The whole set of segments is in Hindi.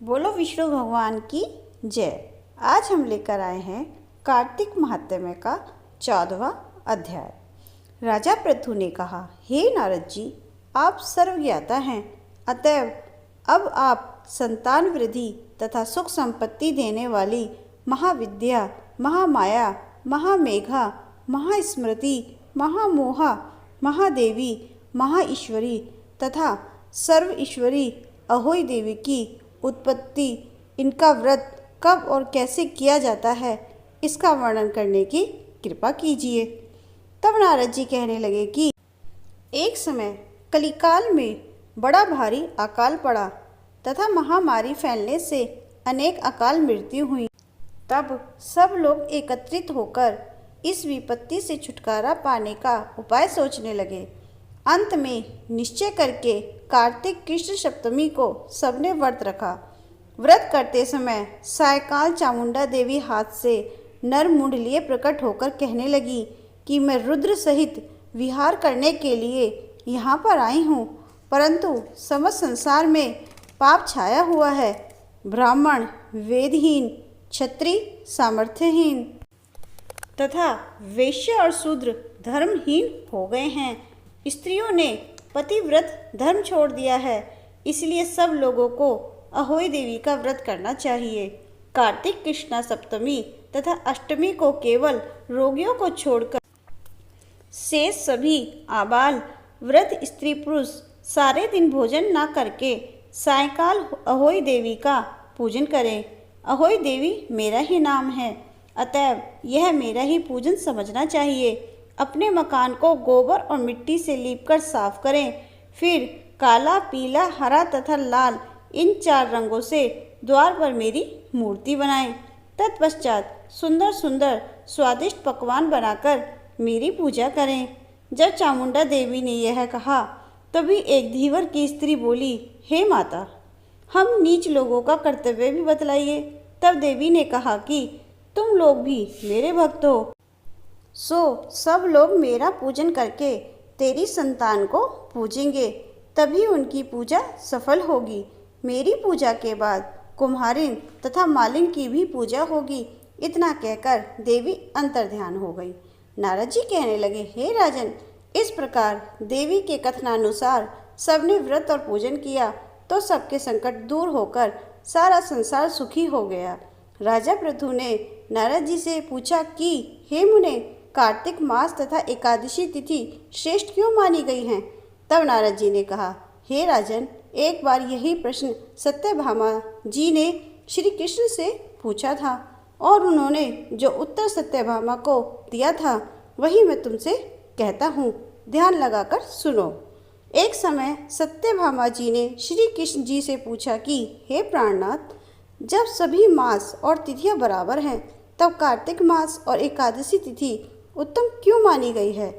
बोलो विष्णु भगवान की जय। आज हम लेकर आए हैं कार्तिक महात्म्य का 14वां अध्याय। राजा पृथु ने कहा, हे नारद जी, आप सर्वज्ञाता हैं, अतएव अब आप संतान वृद्धि तथा सुख संपत्ति देने वाली महाविद्या, महामाया, महामेघा, महास्मृति, महामोहा, महादेवी, महाईश्वरी तथा सर्व ईश्वरी अहोई देवी की उत्पत्ति, इनका व्रत कब और कैसे किया जाता है, इसका वर्णन करने की कृपा कीजिए। तब नारद जी कहने लगे कि एक समय कलिकाल में बड़ा भारी अकाल पड़ा तथा महामारी फैलने से अनेक अकाल मृत्यु हुई। तब सब लोग एकत्रित होकर इस विपत्ति से छुटकारा पाने का उपाय सोचने लगे। अंत में निश्चय करके कार्तिक कृष्ण सप्तमी को सबने व्रत रखा। व्रत करते समय सायकाल चामुंडा देवी हाथ से नर मुंड लिए प्रकट होकर कहने लगी कि मैं रुद्र सहित विहार करने के लिए यहाँ पर आई हूँ, परंतु समस्त संसार में पाप छाया हुआ है। ब्राह्मण वेदहीन, क्षत्रिय सामर्थ्यहीन तथा वैश्य और शूद्र धर्महीन हो गए हैं। स्त्रियों ने पतिव्रत धर्म छोड़ दिया है, इसलिए सब लोगों को अहोई देवी का व्रत करना चाहिए। कार्तिक कृष्णा सप्तमी तथा अष्टमी को केवल रोगियों को छोड़कर शेष सभी आबाल वृद्ध स्त्री पुरुष सारे दिन भोजन न करके सायकाल अहोई देवी का पूजन करें। अहोई देवी मेरा ही नाम है, अतएव यह मेरा ही पूजन समझना चाहिए। अपने मकान को गोबर और मिट्टी से लीपकर साफ करें, फिर काला, पीला, हरा तथा लाल इन 4 रंगों से द्वार पर मेरी मूर्ति बनाएं। तत्पश्चात सुंदर सुंदर स्वादिष्ट पकवान बनाकर मेरी पूजा करें। जब चामुंडा देवी ने यह कहा, तभी एक धीवर की स्त्री बोली, हे माता, हम नीच लोगों का कर्तव्य भी बतलाइए। तब देवी ने कहा कि तुम लोग भी मेरे भक्त हो, सो सब लोग मेरा पूजन करके तेरी संतान को पूजेंगे, तभी उनकी पूजा सफल होगी। मेरी पूजा के बाद कुम्हारिन तथा मालिन की भी पूजा होगी। इतना कहकर देवी अंतर्ध्यान हो गई। नारद जी कहने लगे, हे राजन, इस प्रकार देवी के कथनानुसार सबने व्रत और पूजन किया तो सबके संकट दूर होकर सारा संसार सुखी हो गया। राजा पृथु ने नारद जी से पूछा कि हे मुने, कार्तिक मास तथा एकादशी तिथि श्रेष्ठ क्यों मानी गई हैं? तब नारद जी ने कहा, हे राजन, एक बार यही प्रश्न सत्यभामा जी ने श्री कृष्ण से पूछा था और उन्होंने जो उत्तर सत्यभामा को दिया था वही मैं तुमसे कहता हूँ, ध्यान लगाकर सुनो। एक समय सत्यभामा जी ने श्री कृष्ण जी से पूछा कि हे प्राणनाथ, जब सभी मास और तिथियां बराबर हैं तब कार्तिक मास और एकादशी तिथि उत्तम क्यों मानी गई है?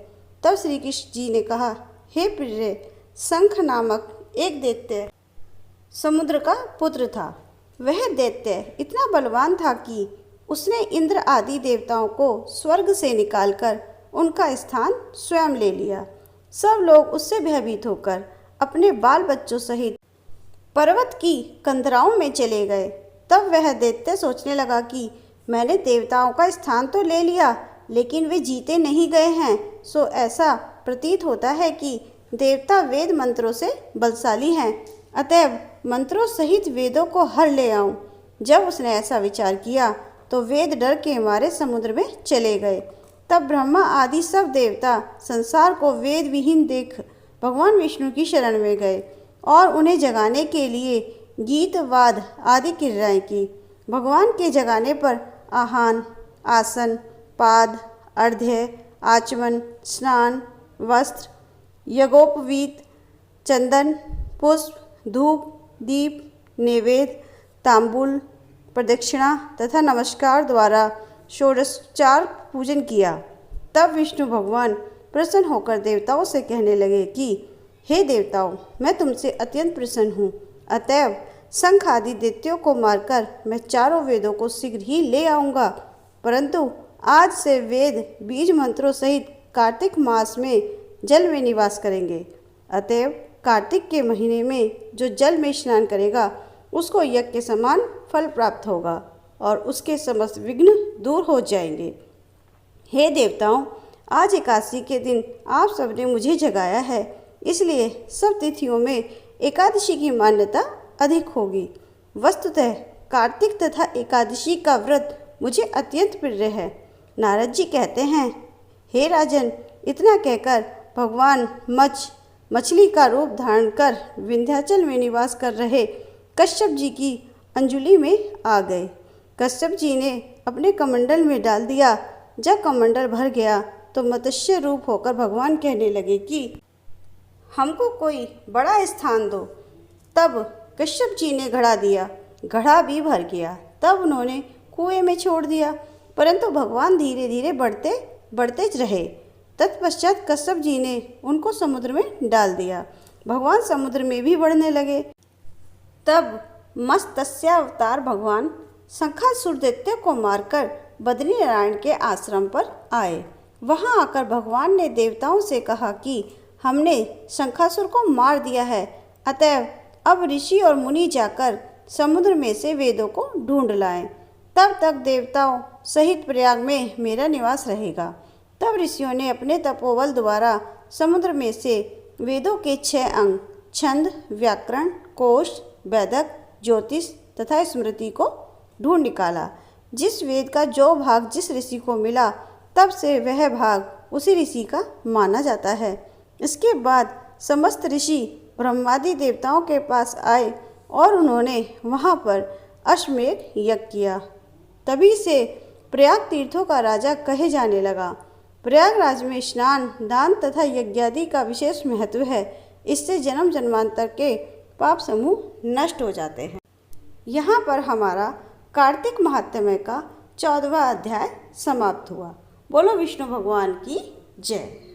तब श्री कृष्ण जी ने कहा, हे प्रिय, शंख नामक एक दैत्य समुद्र का पुत्र था। वह दैत्य इतना बलवान था कि उसने इंद्र आदि देवताओं को स्वर्ग से निकालकर उनका स्थान स्वयं ले लिया। सब लोग उससे भयभीत होकर अपने बाल बच्चों सहित पर्वत की कंदराओं में चले गए। तब वह दैत्य सोचने लगा कि मैंने देवताओं का स्थान तो ले लिया, लेकिन वे जीते नहीं गए हैं, सो ऐसा प्रतीत होता है कि देवता वेद मंत्रों से बलशाली हैं, अतएव मंत्रों सहित वेदों को हर ले आऊं। जब उसने ऐसा विचार किया तो वेद डर के मारे समुद्र में चले गए। तब ब्रह्मा आदि सब देवता संसार को वेद विहीन देख भगवान विष्णु की शरण में गए और उन्हें जगाने के लिए गीत वाद आदि क्रियाएं की। भगवान के जगाने पर आहान, आसन, पाद, अर्घ्य, आचमन, स्नान, वस्त्र, यज्ञोपवीत, चंदन, पुष्प, धूप, दीप, नैवेद्य, तांबूल, प्रदक्षिणा तथा नमस्कार द्वारा षोडशोपचार पूजन किया। तब विष्णु भगवान प्रसन्न होकर देवताओं से कहने लगे कि हे देवताओं, मैं तुमसे अत्यंत प्रसन्न हूँ, अतएव शंख आदि दैत्यों को मारकर मैं 4 वेदों को शीघ्र ही ले आऊँगा। परंतु आज से वेद बीज मंत्रों सहित कार्तिक मास में जल में निवास करेंगे। अतएव कार्तिक के महीने में जो जल में स्नान करेगा उसको यज्ञ के समान फल प्राप्त होगा और उसके समस्त विघ्न दूर हो जाएंगे। हे देवताओं, आज एकादशी के दिन आप सबने मुझे जगाया है, इसलिए सब तिथियों में एकादशी की मान्यता अधिक होगी। वस्तुतः कार्तिक तथा एकादशी का व्रत मुझे अत्यंत प्रिय है। नारद जी कहते हैं, हे राजन, इतना कहकर भगवान मछली का रूप धारण कर विंध्याचल में निवास कर रहे कश्यप जी की अंजुलि में आ गए। कश्यप जी ने अपने कमंडल में डाल दिया। जब कमंडल भर गया तो मत्स्य रूप होकर भगवान कहने लगे कि हमको कोई बड़ा स्थान दो। तब कश्यप जी ने घड़ा दिया, घड़ा भी भर गया। तब उन्होंने कुएं में छोड़ दिया, परंतु भगवान धीरे धीरे बढ़ते रहे। तत्पश्चात कश्यप जी ने उनको समुद्र में डाल दिया। भगवान समुद्र में भी बढ़ने लगे। तब मत्स्यावतार भगवान शंखासुर दैत्य को मारकर बद्रीनारायण के आश्रम पर आए। वहां आकर भगवान ने देवताओं से कहा कि हमने शंखासुर को मार दिया है, अतएव अब ऋषि और मुनि जाकर समुद्र में से वेदों को ढूंढ लाएं। तब तक देवताओं सहित प्रयाग में मेरा निवास रहेगा। तब ऋषियों ने अपने तपोबल द्वारा समुद्र में से वेदों के 6 अंग छंद, व्याकरण, कोश, वैदक, ज्योतिष तथा स्मृति को ढूंढ निकाला। जिस वेद का जो भाग जिस ऋषि को मिला, तब से वह भाग उसी ऋषि का माना जाता है। इसके बाद समस्त ऋषि ब्रह्मादि देवताओं के पास आए और उन्होंने वहाँ पर अश्वमेध यज्ञ किया। तभी से प्रयाग तीर्थों का राजा कहे जाने लगा। प्रयागराज में स्नान, दान तथा यज्ञादि का विशेष महत्व है। इससे जन्म जन्मांतर के पाप समूह नष्ट हो जाते हैं। यहाँ पर हमारा कार्तिक महात्म्य का 14वां अध्याय समाप्त हुआ। बोलो विष्णु भगवान की जय।